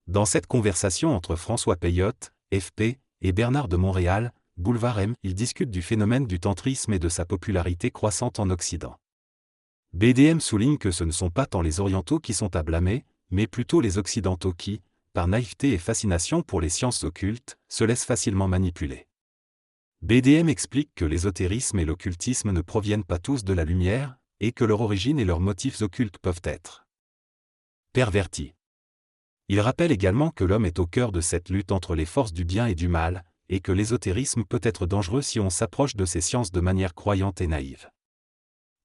Dans cette conversation entre François Peyotte, FP, et Bernard de Montréal, Boulevard M, ils discutent du phénomène du tantrisme et de sa popularité croissante en Occident. BDM souligne que ce ne sont pas tant les Orientaux qui sont à blâmer, mais plutôt les Occidentaux qui, par naïveté et fascination pour les sciences occultes, se laissent facilement manipuler. BDM explique que l'ésotérisme et l'occultisme ne proviennent pas tous de la lumière, et que leur origine et leurs motifs occultes peuvent être pervertis. Il rappelle également que l'homme est au cœur de cette lutte entre les forces du bien et du mal, et que l'ésotérisme peut être dangereux si on s'approche de ces sciences de manière croyante et naïve.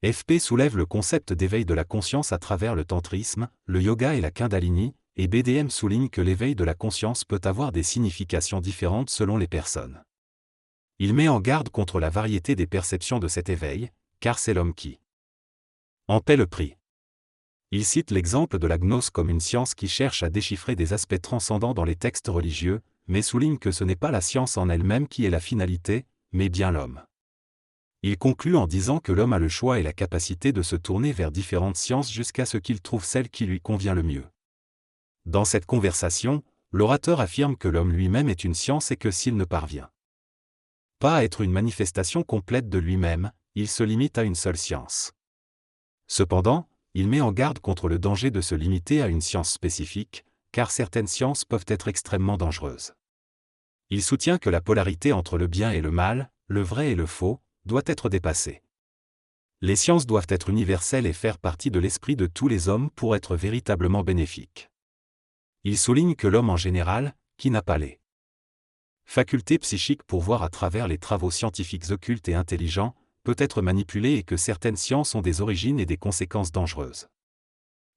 FP soulève le concept d'éveil de la conscience à travers le tantrisme, le yoga et la kundalini, et BDM souligne que l'éveil de la conscience peut avoir des significations différentes selon les personnes. Il met en garde contre la variété des perceptions de cet éveil, car c'est l'homme qui en paie le prix. Il cite l'exemple de la gnose comme une science qui cherche à déchiffrer des aspects transcendants dans les textes religieux, mais souligne que ce n'est pas la science en elle-même qui est la finalité, mais bien l'homme. Il conclut en disant que l'homme a le choix et la capacité de se tourner vers différentes sciences jusqu'à ce qu'il trouve celle qui lui convient le mieux. Dans cette conversation, l'orateur affirme que l'homme lui-même est une science et que s'il ne parvient pas à être une manifestation complète de lui-même, il se limite à une seule science. Cependant, il met en garde contre le danger de se limiter à une science spécifique, car certaines sciences peuvent être extrêmement dangereuses. Il soutient que la polarité entre le bien et le mal, le vrai et le faux, doit être dépassée. Les sciences doivent être universelles et faire partie de l'esprit de tous les hommes pour être véritablement bénéfiques. Il souligne que l'homme en général, qui n'a pas les facultés psychiques pour voir à travers les travaux scientifiques occultes et intelligents, peut être manipulé et que certaines sciences ont des origines et des conséquences dangereuses.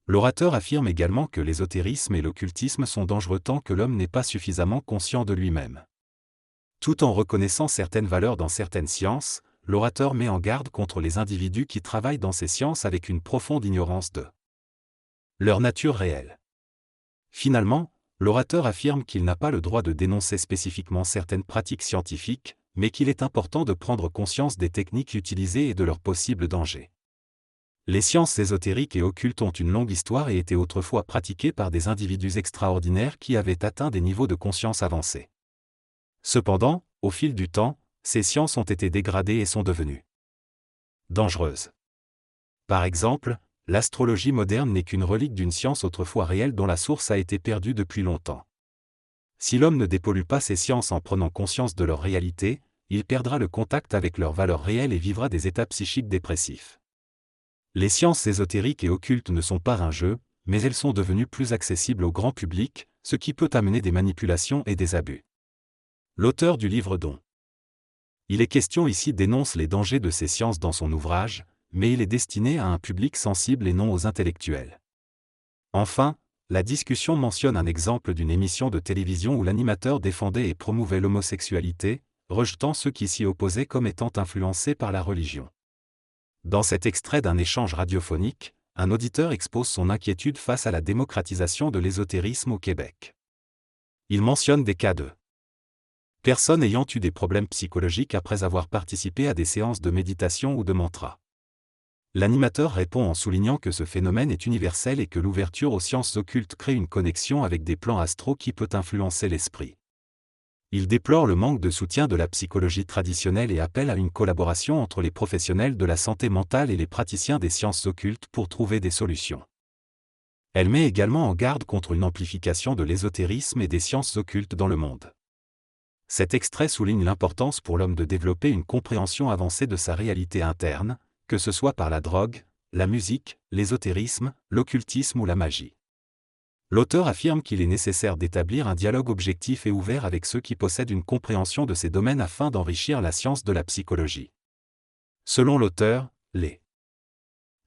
L'orateur affirme également que l'ésotérisme et l'occultisme sont dangereux tant que l'homme n'est pas suffisamment conscient de lui-même. Tout en reconnaissant certaines valeurs dans certaines sciences, l'orateur met en garde contre les individus qui travaillent dans ces sciences avec une profonde ignorance de leur nature réelle. Finalement, l'orateur affirme qu'il n'a pas le droit de dénoncer spécifiquement certaines pratiques scientifiques, mais qu'il est important de prendre conscience des techniques utilisées et de leurs possibles dangers. Les sciences ésotériques et occultes ont une longue histoire et étaient autrefois pratiquées par des individus extraordinaires qui avaient atteint des niveaux de conscience avancés. Cependant, au fil du temps, ces sciences ont été dégradées et sont devenues dangereuses. Par exemple, l'astrologie moderne n'est qu'une relique d'une science autrefois réelle dont la source a été perdue depuis longtemps. Si l'homme ne dépollue pas ces sciences en prenant conscience de leur réalité, il perdra le contact avec leurs valeurs réelles et vivra des états psychiques dépressifs. Les sciences ésotériques et occultes ne sont pas un jeu, mais elles sont devenues plus accessibles au grand public, ce qui peut amener des manipulations et des abus. L'auteur du livre dont il est question ici dénonce les dangers de ces sciences dans son ouvrage, mais il est destiné à un public sensible et non aux intellectuels. Enfin, la discussion mentionne un exemple d'une émission de télévision où l'animateur défendait et promouvait l'homosexualité, rejetant ceux qui s'y opposaient comme étant influencés par la religion. Dans cet extrait d'un échange radiophonique, un auditeur expose son inquiétude face à la démocratisation de l'ésotérisme au Québec. Il mentionne des cas de personnes ayant eu des problèmes psychologiques après avoir participé à des séances de méditation ou de mantra. L'animateur répond en soulignant que ce phénomène est universel et que l'ouverture aux sciences occultes crée une connexion avec des plans astraux qui peut influencer l'esprit. Il déplore le manque de soutien de la psychologie traditionnelle et appelle à une collaboration entre les professionnels de la santé mentale et les praticiens des sciences occultes pour trouver des solutions. Elle met également en garde contre une amplification de l'ésotérisme et des sciences occultes dans le monde. Cet extrait souligne l'importance pour l'homme de développer une compréhension avancée de sa réalité interne, que ce soit par la drogue, la musique, l'ésotérisme, l'occultisme ou la magie. L'auteur affirme qu'il est nécessaire d'établir un dialogue objectif et ouvert avec ceux qui possèdent une compréhension de ces domaines afin d'enrichir la science de la psychologie. Selon l'auteur, les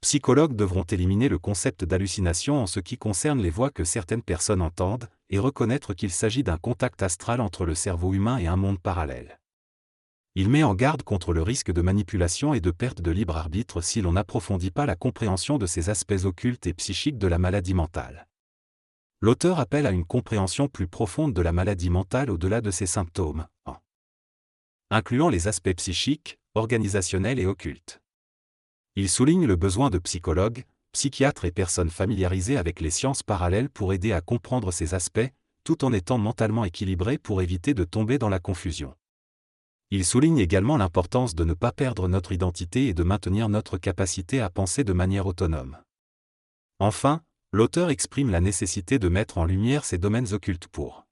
psychologues devront éliminer le concept d'hallucination en ce qui concerne les voix que certaines personnes entendent, et reconnaître qu'il s'agit d'un contact astral entre le cerveau humain et un monde parallèle. Il met en garde contre le risque de manipulation et de perte de libre arbitre si l'on n'approfondit pas la compréhension de ces aspects occultes et psychiques de la maladie mentale. L'auteur appelle à une compréhension plus profonde de la maladie mentale au-delà de ses symptômes, en incluant les aspects psychiques, organisationnels et occultes. Il souligne le besoin de psychologues, psychiatres et personnes familiarisées avec les sciences parallèles pour aider à comprendre ces aspects, tout en étant mentalement équilibré pour éviter de tomber dans la confusion. Il souligne également l'importance de ne pas perdre notre identité et de maintenir notre capacité à penser de manière autonome. Enfin, l'auteur exprime la nécessité de mettre en lumière ces domaines occultes pour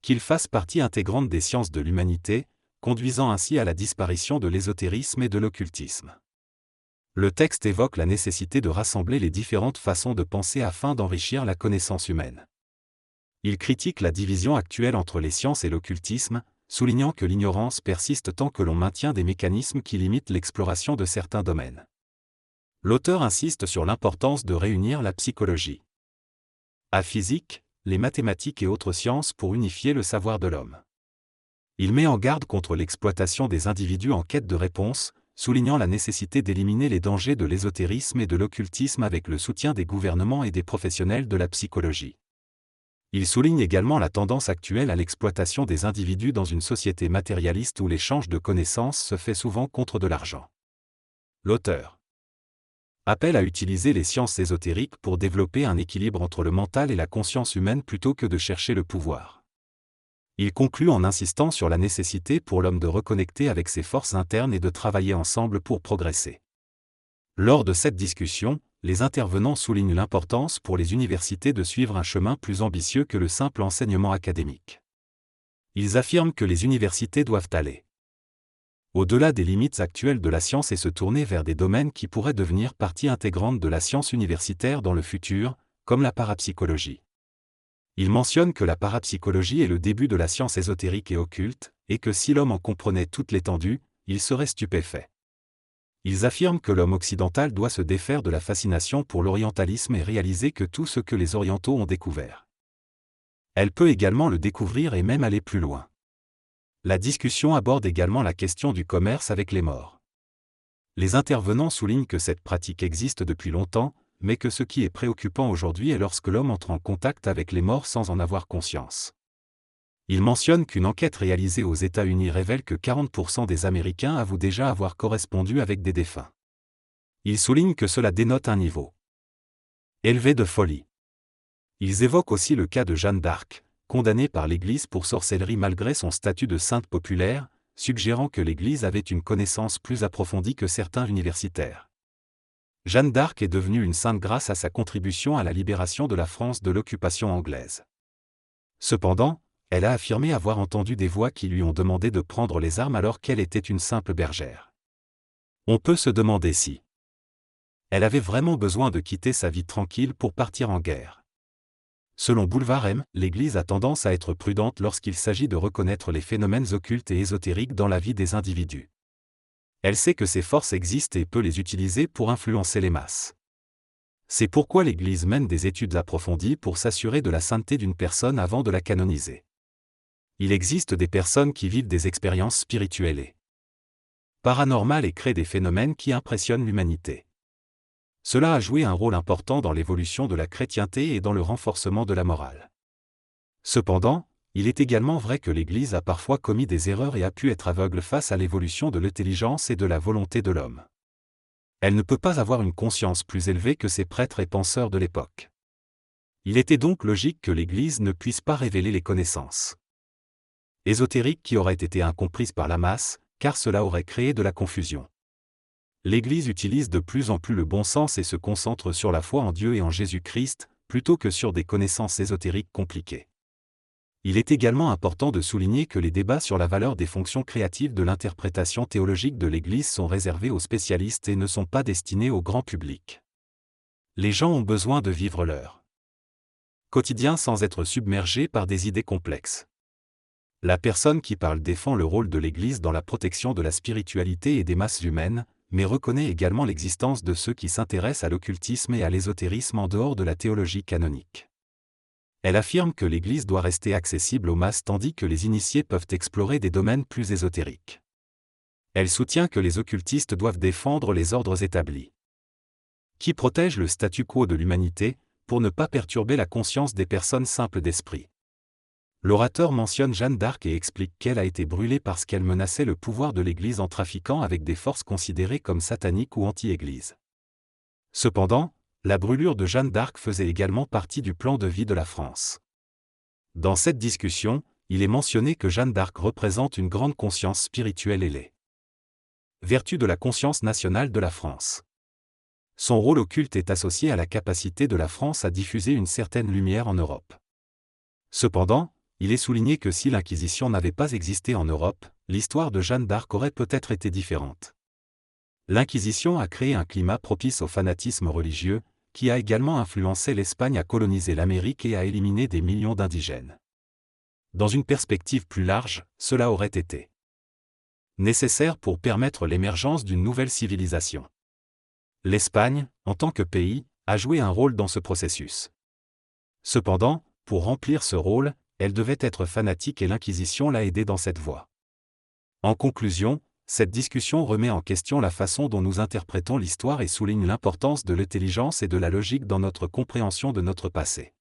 qu'ils fassent partie intégrante des sciences de l'humanité, conduisant ainsi à la disparition de l'ésotérisme et de l'occultisme. Le texte évoque la nécessité de rassembler les différentes façons de penser afin d'enrichir la connaissance humaine. Il critique la division actuelle entre les sciences et l'occultisme, soulignant que l'ignorance persiste tant que l'on maintient des mécanismes qui limitent l'exploration de certains domaines. L'auteur insiste sur l'importance de réunir la psychologie, la physique, les mathématiques et autres sciences pour unifier le savoir de l'homme. Il met en garde contre l'exploitation des individus en quête de réponses, soulignant la nécessité d'éliminer les dangers de l'ésotérisme et de l'occultisme avec le soutien des gouvernements et des professionnels de la psychologie. Il souligne également la tendance actuelle à l'exploitation des individus dans une société matérialiste où l'échange de connaissances se fait souvent contre de l'argent. L'auteur appelle à utiliser les sciences ésotériques pour développer un équilibre entre le mental et la conscience humaine plutôt que de chercher le pouvoir. Il conclut en insistant sur la nécessité pour l'homme de reconnecter avec ses forces internes et de travailler ensemble pour progresser. Lors de cette discussion, les intervenants soulignent l'importance pour les universités de suivre un chemin plus ambitieux que le simple enseignement académique. Ils affirment que les universités doivent aller au-delà des limites actuelles de la science et se tourner vers des domaines qui pourraient devenir partie intégrante de la science universitaire dans le futur, comme la parapsychologie. Ils mentionnent que la parapsychologie est le début de la science ésotérique et occulte, et que si l'homme en comprenait toute l'étendue, il serait stupéfait. Ils affirment que l'homme occidental doit se défaire de la fascination pour l'orientalisme et réaliser que tout ce que les orientaux ont découvert, elle peut également le découvrir et même aller plus loin. La discussion aborde également la question du commerce avec les morts. Les intervenants soulignent que cette pratique existe depuis longtemps, mais que ce qui est préoccupant aujourd'hui est lorsque l'homme entre en contact avec les morts sans en avoir conscience. Il mentionne qu'une enquête réalisée aux États-Unis révèle que 40% des Américains avouent déjà avoir correspondu avec des défunts. Il souligne que cela dénote un niveau élevé de folie. Ils évoquent aussi le cas de Jeanne d'Arc, condamnée par l'Église pour sorcellerie malgré son statut de sainte populaire, suggérant que l'Église avait une connaissance plus approfondie que certains universitaires. Jeanne d'Arc est devenue une sainte grâce à sa contribution à la libération de la France de l'occupation anglaise. Cependant, elle a affirmé avoir entendu des voix qui lui ont demandé de prendre les armes alors qu'elle était une simple bergère. On peut se demander si elle avait vraiment besoin de quitter sa vie tranquille pour partir en guerre. Selon Boulevard M, l'Église a tendance à être prudente lorsqu'il s'agit de reconnaître les phénomènes occultes et ésotériques dans la vie des individus. Elle sait que ces forces existent et peut les utiliser pour influencer les masses. C'est pourquoi l'Église mène des études approfondies pour s'assurer de la sainteté d'une personne avant de la canoniser. Il existe des personnes qui vivent des expériences spirituelles et paranormales et créent des phénomènes qui impressionnent l'humanité. Cela a joué un rôle important dans l'évolution de la chrétienté et dans le renforcement de la morale. Cependant, il est également vrai que l'Église a parfois commis des erreurs et a pu être aveugle face à l'évolution de l'intelligence et de la volonté de l'homme. Elle ne peut pas avoir une conscience plus élevée que ses prêtres et penseurs de l'époque. Il était donc logique que l'Église ne puisse pas révéler les connaissances ésotériques qui auraient été incomprises par la masse, car cela aurait créé de la confusion. L'Église utilise de plus en plus le bon sens et se concentre sur la foi en Dieu et en Jésus-Christ, plutôt que sur des connaissances ésotériques compliquées. Il est également important de souligner que les débats sur la valeur des fonctions créatives de l'interprétation théologique de l'Église sont réservés aux spécialistes et ne sont pas destinés au grand public. Les gens ont besoin de vivre leur quotidien sans être submergés par des idées complexes. La personne qui parle défend le rôle de l'Église dans la protection de la spiritualité et des masses humaines, mais reconnaît également l'existence de ceux qui s'intéressent à l'occultisme et à l'ésotérisme en dehors de la théologie canonique. Elle affirme que l'Église doit rester accessible aux masses tandis que les initiés peuvent explorer des domaines plus ésotériques. Elle soutient que les occultistes doivent défendre les ordres établis, qui protègent le statu quo de l'humanité, pour ne pas perturber la conscience des personnes simples d'esprit. L'orateur mentionne Jeanne d'Arc et explique qu'elle a été brûlée parce qu'elle menaçait le pouvoir de l'Église en trafiquant avec des forces considérées comme sataniques ou anti-Église. Cependant, la brûlure de Jeanne d'Arc faisait également partie du plan de vie de la France. Dans cette discussion, il est mentionné que Jeanne d'Arc représente une grande conscience spirituelle et les vertus de la conscience nationale de la France. Son rôle occulte est associé à la capacité de la France à diffuser une certaine lumière en Europe. Cependant, il est souligné que si l'Inquisition n'avait pas existé en Europe, l'histoire de Jeanne d'Arc aurait peut-être été différente. L'Inquisition a créé un climat propice au fanatisme religieux, qui a également influencé l'Espagne à coloniser l'Amérique et à éliminer des millions d'indigènes. Dans une perspective plus large, cela aurait été nécessaire pour permettre l'émergence d'une nouvelle civilisation. L'Espagne, en tant que pays, a joué un rôle dans ce processus. Cependant, pour remplir ce rôle, elle devait être fanatique et l'Inquisition l'a aidée dans cette voie. En conclusion, cette discussion remet en question la façon dont nous interprétons l'histoire et souligne l'importance de l'intelligence et de la logique dans notre compréhension de notre passé.